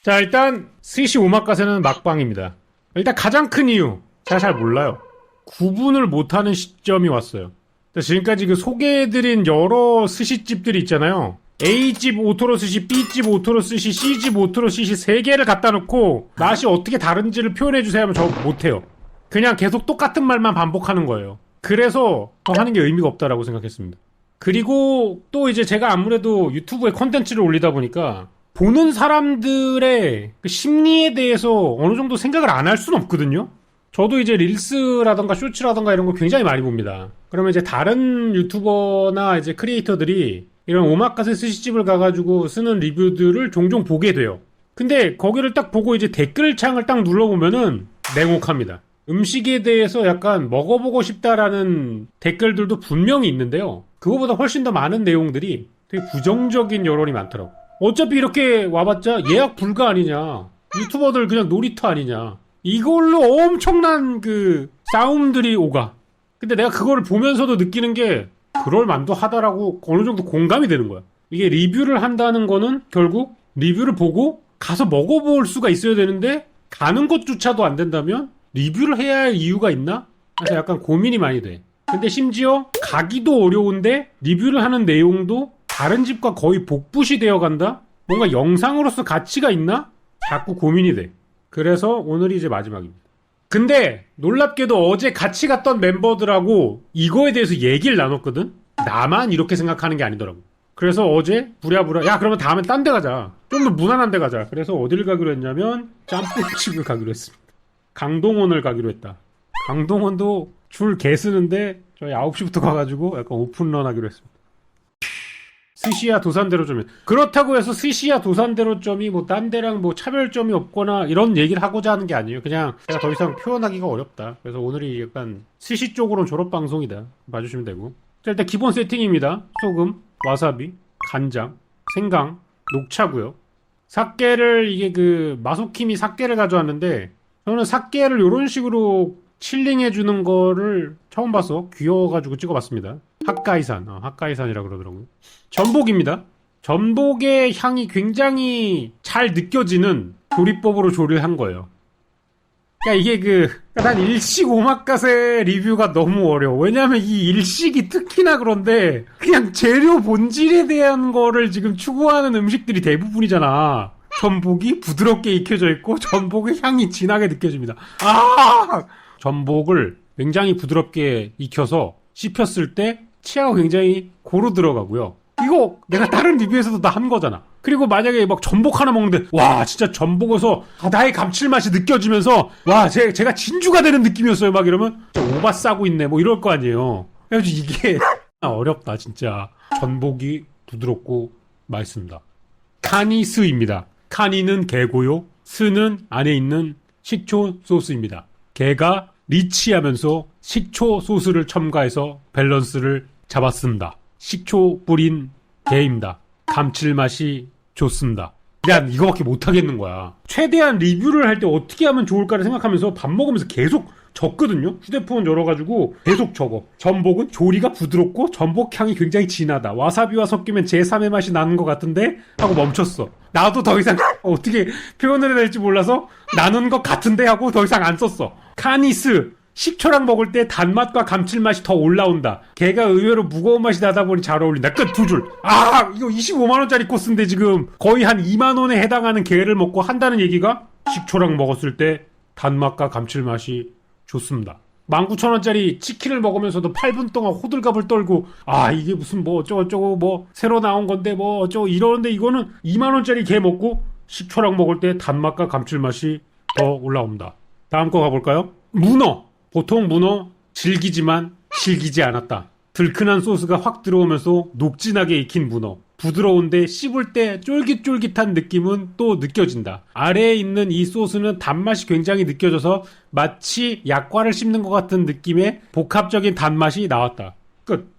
자, 일단 스시 오마카세는 막방입니다. 일단 가장 큰 이유 제가 잘 몰라요. 구분을 못하는 시점이 왔어요. 지금까지 그 소개해드린 여러 스시집들이 있잖아요. A집 오토로 스시, B집 오토로 스시, C집 오토로 스시 3개를 갖다 놓고 맛이 어떻게 다른지를 표현해주세요 하면 저 못해요. 그냥 계속 똑같은 말만 반복하는 거예요. 그래서 더 하는 게 의미가 없다라고 생각했습니다. 그리고 또 이제 제가 아무래도 유튜브에 콘텐츠를 올리다 보니까 보는 사람들의 그 심리에 대해서 어느 정도 생각을 안 할 수는 없거든요. 저도 이제 릴스라던가 쇼츠라던가 이런 거 굉장히 많이 봅니다. 그러면 이제 다른 유튜버나 이제 크리에이터들이 이런 오마카세 스시집을 가가지고 쓰는 리뷰들을 종종 보게 돼요. 근데 거기를 딱 보고 이제 댓글창을 딱 눌러보면은 냉혹합니다. 음식에 대해서 약간 먹어보고 싶다라는 댓글들도 분명히 있는데요. 그거보다 훨씬 더 많은 내용들이 되게 부정적인 여론이 많더라고. 어차피 이렇게 와봤자 예약 불가 아니냐. 유튜버들 그냥 놀이터 아니냐. 이걸로 엄청난 그 싸움들이 오가. 근데 내가 그거를 보면서도 느끼는 게 그럴 만도 하다라고 어느 정도 공감이 되는 거야. 이게 리뷰를 한다는 거는 결국 리뷰를 보고 가서 먹어볼 수가 있어야 되는데 가는 것조차도 안 된다면 리뷰를 해야 할 이유가 있나? 그래서 약간 고민이 많이 돼. 근데 심지어 가기도 어려운데 리뷰를 하는 내용도 다른 집과 거의 복붙이 되어 간다? 뭔가 영상으로서 가치가 있나? 자꾸 고민이 돼. 그래서 오늘이 이제 마지막입니다. 근데 놀랍게도 어제 같이 갔던 멤버들하고 이거에 대해서 얘기를 나눴거든? 나만 이렇게 생각하는 게 아니더라고. 그래서 어제 부랴부랴 야 그러면 다음엔 딴 데 가자. 좀 더 무난한 데 가자. 그래서 어딜 가기로 했냐면 짬뽕집을 가기로 했습니다. 강동원을 가기로 했다. 강동원도 줄 개 쓰는데 저희 9시부터 가가지고 약간 오픈런 하기로 했습니다. 스시야 도산대로점이 그렇다고 해서 스시야 도산대로점이 뭐 딴 데랑 뭐 차별점이 없거나 이런 얘기를 하고자 하는 게 아니에요. 그냥 제가 더 이상 표현하기가 어렵다. 그래서 오늘이 약간 스시 쪽으로는 졸업방송이다. 봐주시면 되고. 자, 일단 기본 세팅입니다. 소금, 와사비, 간장, 생강, 녹차고요. 삭개를 이게 그 마소킴이 삭개를 가져왔는데 저는 삭개를 이런 식으로 칠링해주는 거를 처음 봐서 귀여워가지고 찍어봤습니다. 핫가이산이라 그러더라고요. 전복입니다. 전복의 향이 굉장히 잘 느껴지는 조리법으로 조리를 한 거예요. 그러니까 이게 난 일식 오마카세 리뷰가 너무 어려워. 왜냐면 이 일식이 특히나 그런데 그냥 재료 본질에 대한 거를 지금 추구하는 음식들이 대부분이잖아. 전복이 부드럽게 익혀져 있고 전복의 향이 진하게 느껴집니다. 전복을 굉장히 부드럽게 익혀서 씹혔을 때 치아가 굉장히 고루 들어가고요. 이거 내가 다른 리뷰에서도 다 한 거잖아. 그리고 만약에 막 전복 하나 먹는데 와 진짜 전복에서 나의 감칠맛이 느껴지면서 와 제가 진주가 되는 느낌이었어요. 막 이러면 진짜 오바 싸고 있네 뭐 이럴 거 아니에요. 그래가지고 이게 어렵다 진짜. 전복이 부드럽고 맛있습니다. 카니스입니다. 카니는 개고요. 스는 안에 있는 식초 소스입니다. 개가 리치하면서 식초 소스를 첨가해서 밸런스를 잡았습니다. 식초 뿌린 개입니다. 감칠맛이 좋습니다. 난 이거밖에 못하겠는 거야. 최대한 리뷰를 할 때 어떻게 하면 좋을까를 생각하면서 밥 먹으면서 계속 적거든요. 휴대폰 열어가지고 계속 적어. 전복은 조리가 부드럽고 전복향이 굉장히 진하다. 와사비와 섞이면 제3의 맛이 나는 것 같은데 하고 멈췄어. 나도 더 이상 어떻게 표현을 해야 될지 몰라서 나는 것 같은데 하고 더 이상 안 썼어. 카니스 식초랑 먹을 때 단맛과 감칠맛이 더 올라온다. 걔가 의외로 무거운 맛이 나다 보니 잘 어울린다. 끝 두 줄. 이거 25만원짜리 코스인데 지금 거의 한 2만원에 해당하는 게를 먹고 한다는 얘기가 식초랑 먹었을 때 단맛과 감칠맛이 좋습니다. 19,000원짜리 치킨을 먹으면서도 8분 동안 호들갑을 떨고 이게 무슨 뭐 어쩌고저쩌고 뭐 새로 나온 건데 뭐 어쩌고 이러는데 이거는 2만원짜리 게 먹고 식초랑 먹을 때 단맛과 감칠맛이 더 올라옵니다. 다음 거 가볼까요? 문어. 보통 문어 질기지만 질기지 않았다. 들큰한 소스가 확 들어오면서 녹진하게 익힌 문어. 부드러운데 씹을 때 쫄깃쫄깃한 느낌은 또 느껴진다. 아래에 있는 이 소스는 단맛이 굉장히 느껴져서 마치 약과를 씹는 것 같은 느낌의 복합적인 단맛이 나왔다. 끝.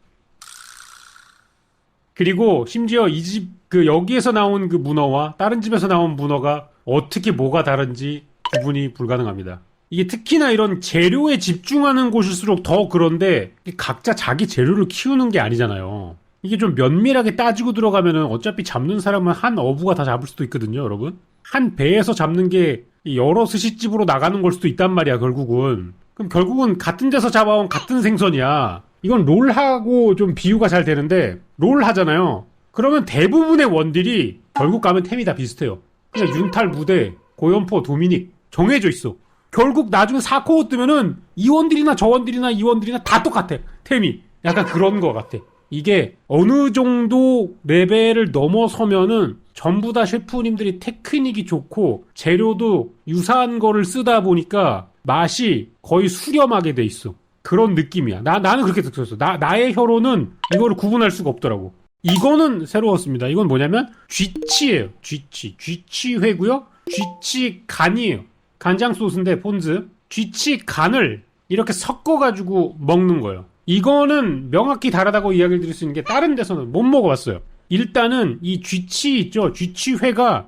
그리고 심지어 이 집 여기에서 나온 그 문어와 다른 집에서 나온 문어가 어떻게 뭐가 다른지 구분이 불가능합니다. 이게 특히나 이런 재료에 집중하는 곳일수록 더 그런데 각자 자기 재료를 키우는 게 아니잖아요. 이게 좀 면밀하게 따지고 들어가면은 어차피 잡는 사람은 한 어부가 다 잡을 수도 있거든요, 여러분. 한 배에서 잡는 게 여러 스시집으로 나가는 걸 수도 있단 말이야, 결국은. 그럼 결국은 같은 데서 잡아온 같은 생선이야. 이건 롤하고 좀 비유가 잘 되는데, 롤 하잖아요. 그러면 대부분의 원딜이 결국 가면 템이 다 비슷해요. 그냥 윤탈, 무대, 고연포, 도미닉 정해져 있어. 결국 나중에 4코어 뜨면은 이 원딜이나 저 원딜이나 이 원딜이나 다 똑같아. 템이. 약간 그런 거 같아. 이게 어느 정도 레벨을 넘어서면은 전부 다 셰프님들이 테크닉이 좋고 재료도 유사한 거를 쓰다 보니까 맛이 거의 수렴하게 돼 있어. 그런 느낌이야. 나는 그렇게 느꼈어. 나의 혀로는 이거를 구분할 수가 없더라고. 이거는 새로웠습니다. 이건 뭐냐면 쥐치예요. 쥐치회고요. 쥐치 간이에요. 간장 소스인데 폰즈. 쥐치 간을 이렇게 섞어가지고 먹는 거예요. 이거는 명확히 다르다고 이야기를 드릴 수 있는 게 다른 데서는 못 먹어봤어요. 일단은 이 쥐치 있죠. 쥐치회가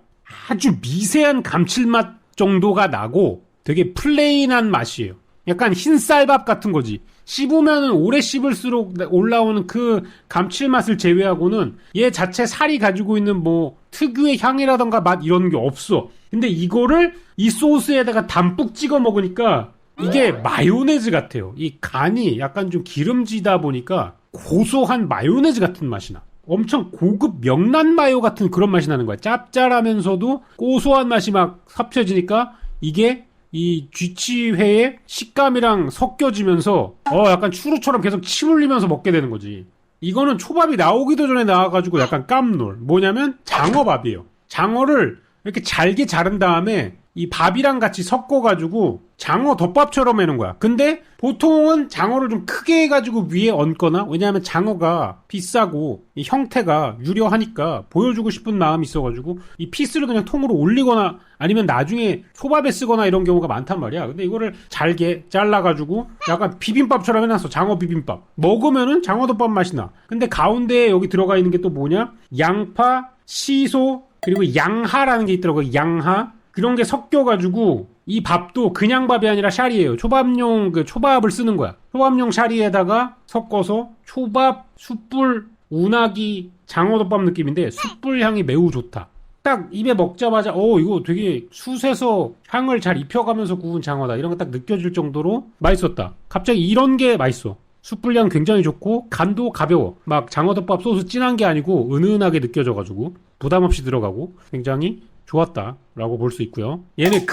아주 미세한 감칠맛 정도가 나고 되게 플레인한 맛이에요. 약간 흰쌀밥 같은 거지. 씹으면 오래 씹을수록 올라오는 그 감칠맛을 제외하고는 얘 자체 살이 가지고 있는 뭐 특유의 향이라던가 맛 이런 게 없어. 근데 이거를 이 소스에다가 담뿍 찍어 먹으니까 이게 마요네즈 같아요. 이 간이 약간 좀 기름지다 보니까 고소한 마요네즈 같은 맛이 나. 엄청 고급 명란 마요 같은 그런 맛이 나는 거야. 짭짤하면서도 고소한 맛이 막 섭혀지니까 이게 이 쥐치회의 식감이랑 섞여지면서 약간 추루처럼 계속 침 흘리면서 먹게 되는 거지. 이거는 초밥이 나오기도 전에 나와가지고 약간 깜놀. 뭐냐면 장어밥이에요. 장어를 이렇게 잘게 자른 다음에 이 밥이랑 같이 섞어가지고 장어 덮밥처럼 해놓은 거야. 근데 보통은 장어를 좀 크게 해가지고 위에 얹거나, 왜냐하면 장어가 비싸고 이 형태가 유려하니까 보여주고 싶은 마음이 있어가지고 이 피스를 그냥 통으로 올리거나 아니면 나중에 초밥에 쓰거나 이런 경우가 많단 말이야. 근데 이거를 잘게 잘라가지고 약간 비빔밥처럼 해놨어. 장어 비빔밥. 먹으면은 장어 덮밥 맛이 나. 근데 가운데에 여기 들어가 있는 게 또 뭐냐? 양파, 시소, 그리고 양하라는 게 있더라고요. 양하. 그런 게 섞여가지고 이 밥도 그냥 밥이 아니라 샤리예요. 초밥용 그 초밥을 쓰는 거야. 초밥용 샤리에다가 섞어서 초밥, 숯불, 운하기, 장어덮밥 느낌인데 숯불 향이 매우 좋다. 딱 입에 먹자마자 이거 되게 숯에서 향을 잘 입혀가면서 구운 장어다. 이런 거 딱 느껴질 정도로 맛있었다. 갑자기 이런 게 맛있어. 숯불향 굉장히 좋고 간도 가벼워. 막 장어덮밥 소스 진한 게 아니고 은은하게 느껴져가지고 부담 없이 들어가고 굉장히 좋았다라고 볼 수 있고요. 얘는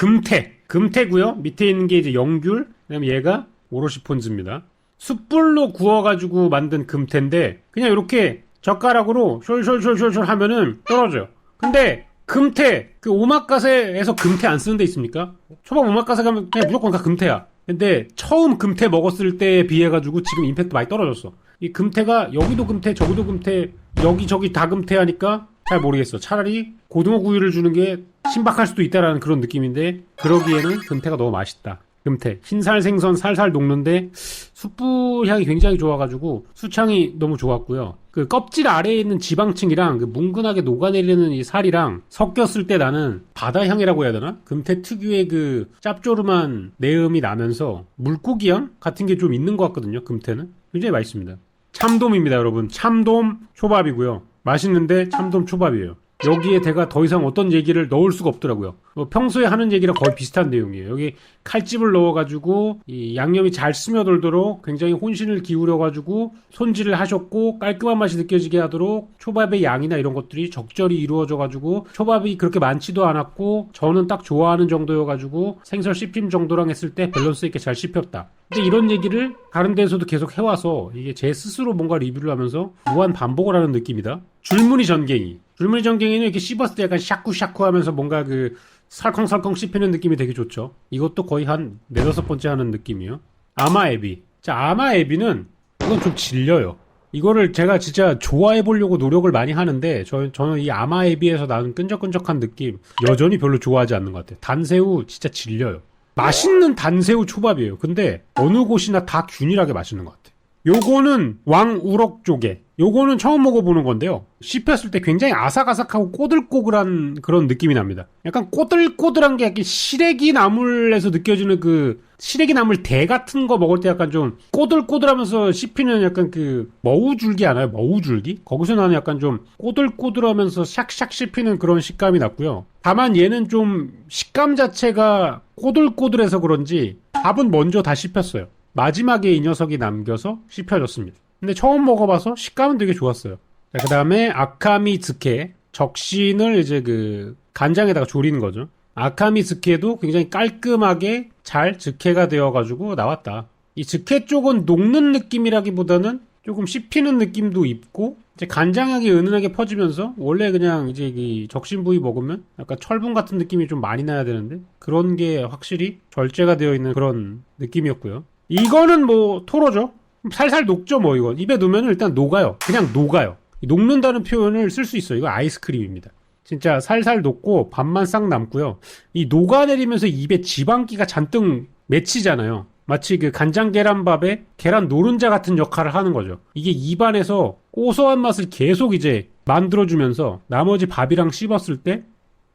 금태고요. 밑에 있는 게 이제 영귤, 그다음에 얘가 오롯이 폰즈입니다. 숯불로 구워가지고 만든 금태인데 그냥 이렇게 젓가락으로 숄 하면은 떨어져요. 근데 금태, 그 오마카세에서 금태 안 쓰는 데 있습니까? 초밥 오마카세 가면 그냥 무조건 다 금태야. 근데 처음 금태 먹었을 때에 비해가지고 지금 임팩트 많이 떨어졌어. 이 금태가 여기도 금태, 저기도 금태, 여기저기 다 금태 하니까 잘 모르겠어. 차라리 고등어 구이를 주는 게 신박할 수도 있다라는 그런 느낌인데 그러기에는 금태가 너무 맛있다. 금태. 흰살 생선 살살 녹는데 숯불 향이 굉장히 좋아가지고 수창이 너무 좋았고요. 그 껍질 아래에 있는 지방층이랑 그 뭉근하게 녹아내리는 이 살이랑 섞였을 때 나는 바다 향이라고 해야 되나? 금태 특유의 그 짭조름한 내음이 나면서 물고기 향 같은 게 좀 있는 것 같거든요. 금태는. 굉장히 맛있습니다. 참돔입니다, 여러분. 참돔 초밥이고요. 맛있는데 참돔 초밥이에요. 여기에 제가 더 이상 어떤 얘기를 넣을 수가 없더라고요. 평소에 하는 얘기랑 거의 비슷한 내용이에요. 여기 칼집을 넣어가지고 이 양념이 잘 스며들도록 굉장히 혼신을 기울여가지고 손질을 하셨고 깔끔한 맛이 느껴지게 하도록 초밥의 양이나 이런 것들이 적절히 이루어져가지고 초밥이 그렇게 많지도 않았고 저는 딱 좋아하는 정도여가지고 생선 씹힘 정도랑 했을 때 밸런스 있게 잘 씹혔다. 근데 이런 얘기를 다른 데서도 계속 해와서 이게 제 스스로 뭔가 리뷰를 하면서 무한 반복을 하는 느낌이다. 줄무늬 전갱이는 이렇게 씹었을 때 약간 샤쿠샤쿠 하면서 뭔가 그 살컹살컹 씹히는 느낌이 되게 좋죠. 이것도 거의 한 4-5번째 하는 느낌이에요. 아마에비. 자, 아마에비는 이건 좀 질려요. 이거를 제가 진짜 좋아해보려고 노력을 많이 하는데 저는 이 아마에비에서 나는 끈적끈적한 느낌 여전히 별로 좋아하지 않는 것 같아요. 단새우 진짜 질려요. 맛있는 단새우 초밥이에요. 근데 어느 곳이나 다 균일하게 맛있는 것 같아요. 요거는 왕우럭 조개. 요거는 처음 먹어보는 건데요. 씹혔을 때 굉장히 아삭아삭하고 꼬들꼬들한 그런 느낌이 납니다. 약간 꼬들꼬들한 게 약간 시래기 나물에서 느껴지는 그 시래기 나물 대 같은 거 먹을 때 약간 좀 꼬들꼬들하면서 씹히는 약간 그 머우줄기 아나요? 머우줄기? 거기서 나는 약간 좀 꼬들꼬들하면서 샥샥 씹히는 그런 식감이 났고요. 다만 얘는 좀 식감 자체가 꼬들꼬들해서 그런지 밥은 먼저 다 씹혔어요. 마지막에 이 녀석이 남겨서 씹혀졌습니다. 근데 처음 먹어봐서 식감은 되게 좋았어요. 자, 그 다음에 아카미 즈케. 적신을 이제 그 간장에다가 졸이는 거죠. 아카미 즈케도 굉장히 깔끔하게 잘 즈케가 되어가지고 나왔다. 이 즈케 쪽은 녹는 느낌이라기보다는 조금 씹히는 느낌도 있고, 이제 간장향이 은은하게 퍼지면서, 원래 그냥 이제 이 적신 부위 먹으면 약간 철분 같은 느낌이 좀 많이 나야 되는데, 그런 게 확실히 절제가 되어 있는 그런 느낌이었고요. 이거는 뭐 토로죠. 살살 녹죠 뭐 이거. 입에 넣으면 일단 녹아요. 그냥 녹아요. 녹는다는 표현을 쓸 수 있어요. 이거 아이스크림입니다. 진짜 살살 녹고 밥만 싹 남고요. 이 녹아내리면서 입에 지방기가 잔뜩 맺히잖아요. 마치 그 간장 계란밥에 계란 노른자 같은 역할을 하는 거죠. 이게 입안에서 고소한 맛을 계속 이제 만들어주면서 나머지 밥이랑 씹었을 때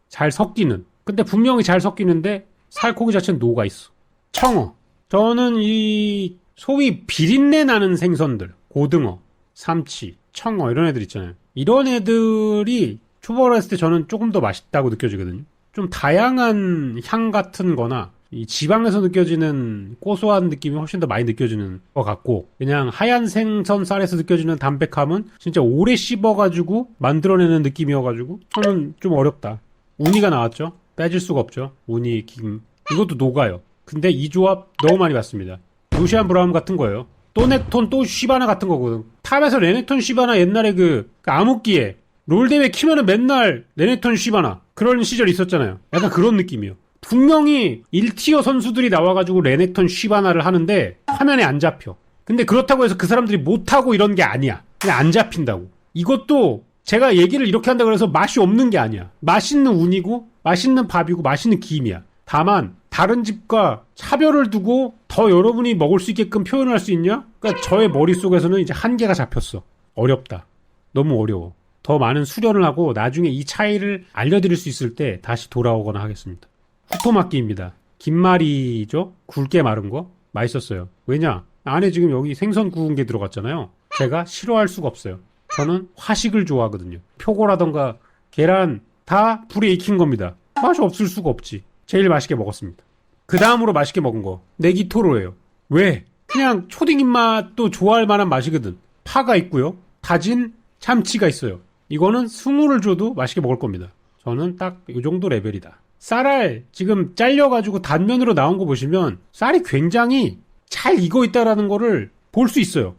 잘 섞이는. 근데 분명히 잘 섞이는데 살코기 자체는 녹아있어. 청어. 저는 이 소위 비린내 나는 생선들, 고등어, 삼치, 청어 이런 애들 있잖아요. 이런 애들이 초벌 했을 때 저는 조금 더 맛있다고 느껴지거든요. 좀 다양한 향 같은 거나 이 지방에서 느껴지는 고소한 느낌이 훨씬 더 많이 느껴지는 것 같고, 그냥 하얀 생선 쌀에서 느껴지는 담백함은 진짜 오래 씹어가지고 만들어내는 느낌이어가지고 저는 좀 어렵다. 우니가 나왔죠? 빼질 수가 없죠. 우니, 김. 이것도 녹아요. 근데 이 조합 너무 많이 봤습니다. 루시안 브라움 같은 거예요. 또 넥톤 또 쉬바나 같은 거거든. 탑에서 레넥톤 쉬바나 옛날에 그 암흑기에 롤 대회 키면은 맨날 레넥톤 쉬바나 그런 시절 있었잖아요. 약간 그런 느낌이에요. 분명히 1티어 선수들이 나와가지고 레넥톤 쉬바나를 하는데 화면에 안 잡혀. 근데 그렇다고 해서 그 사람들이 못하고 이런 게 아니야. 그냥 안 잡힌다고. 이것도 제가 얘기를 이렇게 한다고 해서 맛이 없는 게 아니야. 맛있는 운이고 맛있는 밥이고 맛있는 김이야. 다만 다른 집과 차별을 두고 더 여러분이 먹을 수 있게끔 표현할 수 있냐? 그러니까 저의 머릿속에서는 이제 한계가 잡혔어. 어렵다. 너무 어려워. 더 많은 수련을 하고 나중에 이 차이를 알려드릴 수 있을 때 다시 돌아오거나 하겠습니다. 후토마끼입니다. 김말이죠? 굵게 마른 거? 맛있었어요. 왜냐? 안에 지금 여기 생선 구운 게 들어갔잖아요. 제가 싫어할 수가 없어요. 저는 화식을 좋아하거든요. 표고라던가 계란 다 불에 익힌 겁니다. 맛이 없을 수가 없지. 제일 맛있게 먹었습니다. 그 다음으로 맛있게 먹은 거 네기토로예요. 왜? 그냥 초딩 입맛도 좋아할 만한 맛이거든. 파가 있고요. 다진 참치가 있어요. 이거는 스물을 줘도 맛있게 먹을 겁니다. 저는 딱 이 정도 레벨이다. 쌀알 지금 잘려가지고 단면으로 나온 거 보시면 쌀이 굉장히 잘 익어 있다라는 거를 볼 수 있어요.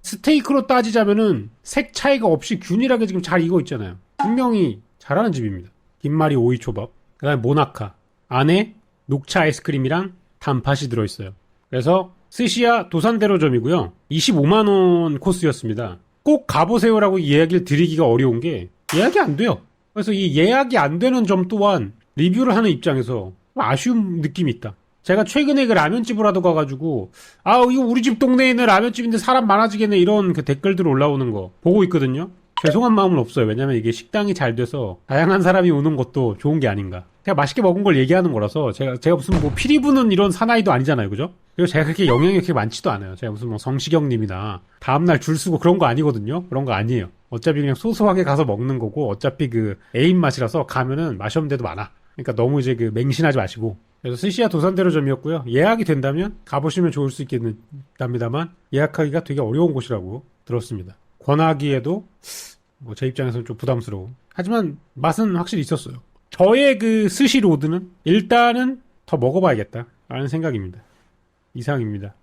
스테이크로 따지자면은 색 차이가 없이 균일하게 지금 잘 익어 있잖아요. 분명히 잘하는 집입니다. 김말이 오이초밥, 그 다음에 모나카 안에 녹차 아이스크림이랑 단팥이 들어있어요. 그래서 스시야 도산대로점이고요. 25만원 코스였습니다. 꼭 가보세요라고 이야기를 드리기가 어려운 게 예약이 안 돼요. 그래서 이 예약이 안 되는 점 또한 리뷰를 하는 입장에서 아쉬운 느낌이 있다. 제가 최근에 그 라면집을 하러 가가지고 이거 우리 집 동네에 있는 라면집인데 사람 많아지겠네 이런 그 댓글들 올라오는 거 보고 있거든요. 죄송한 마음은 없어요. 왜냐면 이게 식당이 잘 돼서 다양한 사람이 오는 것도 좋은 게 아닌가. 제가 맛있게 먹은 걸 얘기하는 거라서 제가 무슨 뭐 피리 부는 이런 사나이도 아니잖아요. 그죠? 그리고 제가 그렇게 영향이 그렇게 많지도 않아요. 제가 무슨 뭐 성시경님이나 다음날 줄 서고 그런 거 아니거든요. 그런 거 아니에요. 어차피 그냥 소소하게 가서 먹는 거고 어차피 그 애인 맛이라서 가면은 맛이 없는 데도 많아. 그러니까 너무 이제 그 맹신하지 마시고. 그래서 스시야 도산대로점이었고요. 예약이 된다면 가보시면 좋을 수 있겠답니다만 예약하기가 되게 어려운 곳이라고 들었습니다. 권하기에도 뭐 제 입장에서는 좀 부담스러워. 하지만 맛은 확실히 있었어요. 저의 그 스시 로드는 일단은 더 먹어봐야겠다 라는 생각입니다. 이상입니다.